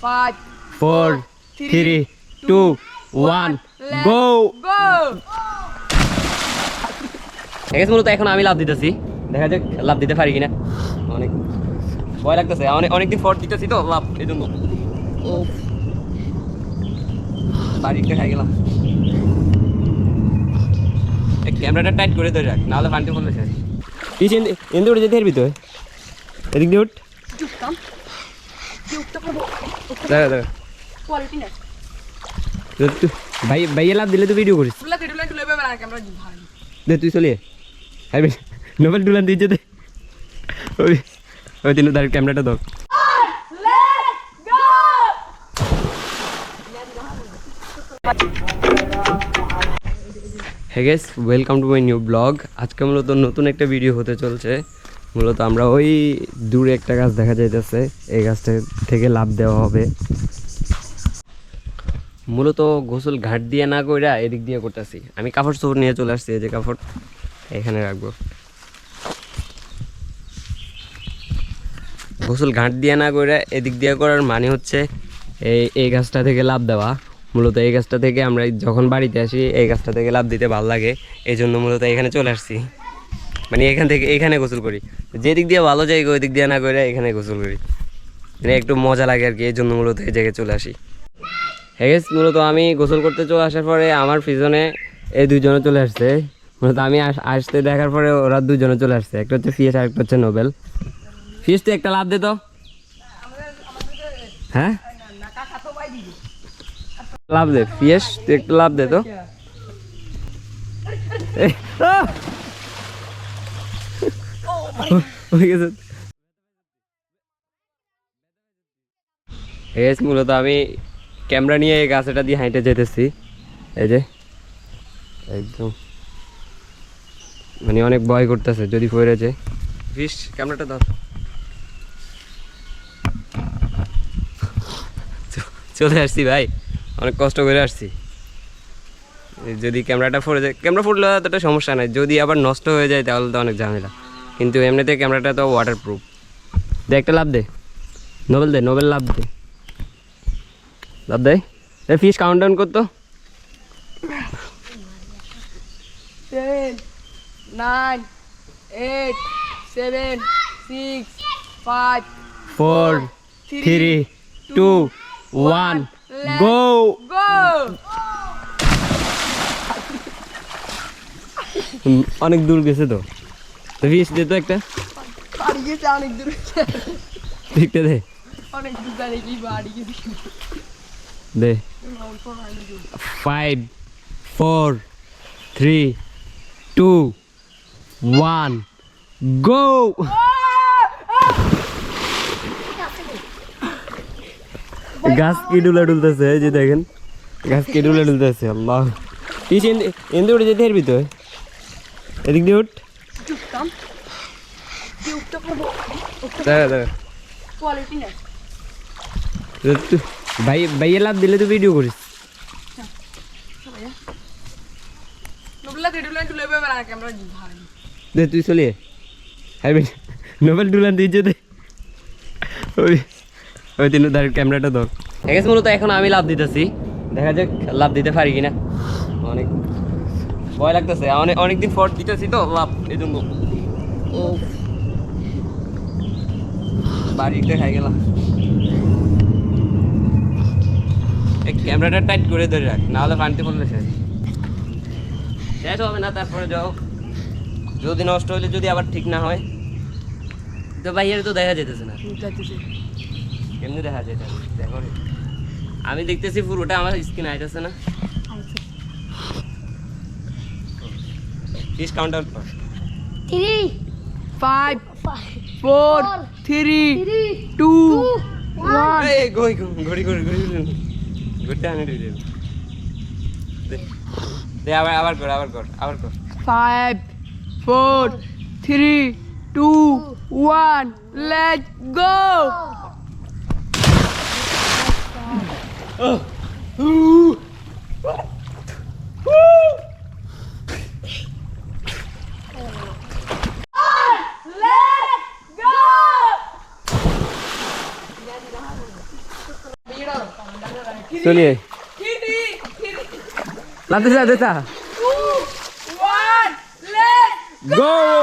5 4 3 2 1 গো। ঠিক আছে, মূলত এখন আমি লাভ দিতেছি, দেখা যাক লাভ দিতে পারি কিনা। অনেক ভয় লাগতেছে, অনেকদিন পর দিতেছি তো লাভ, এই জন্য। ও বাড়িটা খাই গেলাম। ক্যামেরাটা টাইট করে ধরে রাখ, নাহলে ফান্টি পড়লে শেষ। পিছিয়ে এনতে উঠে যেতে পারবি তো, এদিক দিয়ে উঠ। দাঁড়া দাঁড়া, ভাইয়া লাভ দিলে তো ভিডিও করিস দে, তুই চলিয়ে নোবেল ডুলান দিয়ে যেতে। ওই দিন তার ক্যামেরাটা দাও। Hey guys, welcome to my new blog. আজকে মূলত নতুন একটা ভিডিও হতে চলছে। মূলত আমরা ওই দূরে একটা গাছ দেখা যাইতেছে, এই গাছটা থেকে লাভ দেওয়া হবে। মূলত গোসল ঘাট দিয়ে না কইরা এদিক দিয়ে করতেছি। আমি কাপড় চোপড় নিয়ে চলে আসছি, এই যে কাপড় এখানে রাখবো। গোসল ঘাট দিয়ে না কইরা এদিক দিয়ে করার মানে হচ্ছে এই গাছটা থেকে লাভ দেওয়া। মূলত এই গাছটা থেকে আমরা যখন বাড়িতে আসি এই গাছটা থেকে লাভ দিতে ভালো লাগে, এই জন্য মূলত এখানে চলে আসছি। মানে এখান থেকে এখানে গোসল করি, যেদিক দিয়ে ভালো জায়গা ওই দিক দিয়ে না করে এখানে গোসল করি, মানে একটু মজা লাগে আর কি, এই জন্য মূলত এই জায়গায় চলে আসি। হ্যাঁ, মূলত আমি গোসল করতে চলে আসার পরে আমার পিছনে এই দুইজনে চলে আসছে। মূলত আমি আসতে দেখার পরে ওরা দুজনে চলে আসছে, একটা হচ্ছে ফিয়েস আর একটা হচ্ছে নোবেল। ফিয়েস তো একটা লাভ দে তো। হ্যাঁ, লাভ দে ফিয়েস, তুই একটা লাভ দে তো। মূলত আমি ক্যামেরা নিয়ে এই গাছটা দিয়ে হাইটে যেতেছি, এই যে একদম মানে অনেক ভয় করতেছে যদি পড়েছে। ফিস ক্যামেরাটা ধর, চলে আসছি ভাই, অনেক কষ্ট করে আসছি। যদি ক্যামেরাটা পড়ে যায়, ক্যামেরা ফুটলে এতটা সমস্যা নাই, যদি আবার নষ্ট হয়ে যায় তাহলে তো অনেক ঝামেলা, কিন্তু এমনিতে ক্যামেরাটা তো ওয়াটার প্রুফ। দে একটা লাভ দে, নোবেল দে, নোবেল লাভ দে, লাভ দে। ফিস কাউন্ট ডাউন করতো। 10 9 8 7 6 5 4 3 2 1 গো। অনেক দূর গেছে তো, ফিস দে তো একটা, অনেক দূর দেখতে দে, অনেক দূর দাঁড়িয়ে কি বাড়ি গেছি দে। 5 4 3 2 1 গো। গাছ কি ডুলা ডুলতেছে, এই যে দেখেন গাছ কি ডুলা ডুলতেছে। আল্লাহ, পিছ এনতে উঠে যেতে পারবি তো, এদিক দিয়ে উঠ। দাঁড়া দাঁড়া, ভাইয়া লাভ দিলে তো ভিডিও করিস দে, তুই চলিয়ে নোবেল ডুলান দিয়ে যেতে। ওই দিন তার ক্যামেরাটা ধর। ঠিক আছে, মূলত এখন আমি লাভ দিতেছি, দেখা যাক লাভ দিতে পারি কিনা। অনেক ভয় লাগতেছে, অনেকদিন পর দিতেছি তো লাভ, এই জন্য। ও বাড়িটা খাই গেলাম। এই ক্যামেরাটা টাইট করে ধরে রাখ, নাহলে ফান্টি পড়লে শেষ শেষ হবে না। তারপরে যাও, যদি নষ্ট হলে, যদি আবার ঠিক না হয় তো বাইরে তো দেখা যেতেছে না। কেমনি দেখা যায় দেখো, আমি দেখতেছি পুরোটা আমার স্ক্রিন আইতেছে না। প্লিজ কাউন্ট ডাউন কর। 3 5 4 3 2 1 এই গই ঘড়ি ঘুরতে আনে দিই দে। আবার কর 5 4 3 2 1 লেটস গো। চলিয়ে লাতে যা দেতা Two, one, let's গো